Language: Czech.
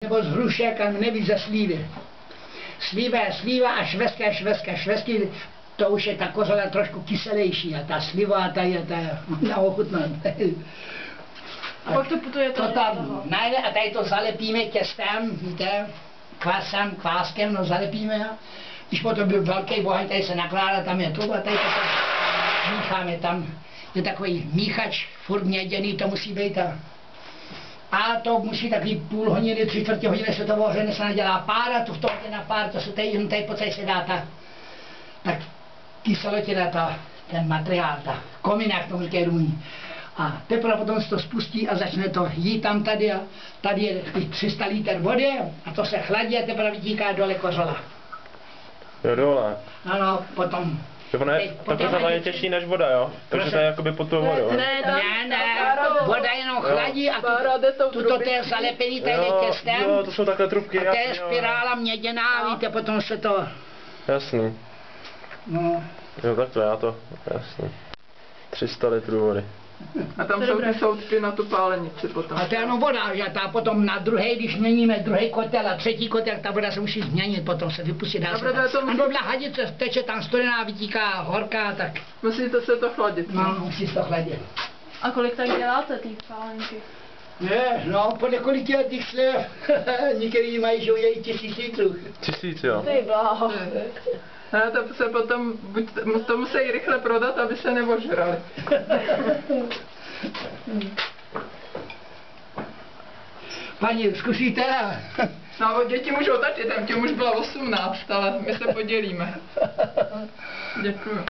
nebo z hrušek, a nevíc ze slívy. Slíva a švestky, to už je ta kořela trošku kyselější a ta sliva, ta je na ochutnat. A pak to putuje to tam najde a tady to zalepíme těstem, víte, kváskem, no zalepíme. Když potom byl velký oheň, tady se nakládá, tam je to a tady to mícháme, tam je takový míchač, furt měděný, to musí být a to musí takový půl hodiny, 3/4 hodiny se to vaří, než se nedělá pára, to v tom je na pár, to se tady pocej se dá tak kyselotina, ten materiál, ta komina, jak tomu říkají Rumuni. A teprve potom se to spustí a začne to jít tam tady a tady je 300 liter vody a to se chladí a teprve vytíká dole kořola. Jo, dole. Ano, potom. Ta kořela je těžší než voda, jo? Takže to je jakoby pod tou vodou. Ne, voda jenom chladí a tuto to je zalepený tady těstem. Jo, to jsou takhle trubky. A to je spirála měděná, víte, potom se to. Jasný. No. Jo, takhle, já to, jasný. 300 litrů vody. A tam jsou ty soudky na tu pálenici potom. A to je jenom voda, že ta potom na druhý, když měníme druhý kotel a třetí kotel, ta voda se musí změnit, potom se vypustí dál. A doble hadice, teče tam studená, vytíká horká, tak. Musíte se to chladit. No, musí se to chladit. A kolik tak děláte ty pálenky? Ne, no, podle kolik je těch slev. Některý mají, že udělají 1000 litrů. 1000, jo. Ty bláho. Ne, to se potom, to musí rychle prodat, aby se neožrali. Paní, zkusíte? No, děti můžou taky, tam tě už byla 18, ale my se podělíme. Děkuju.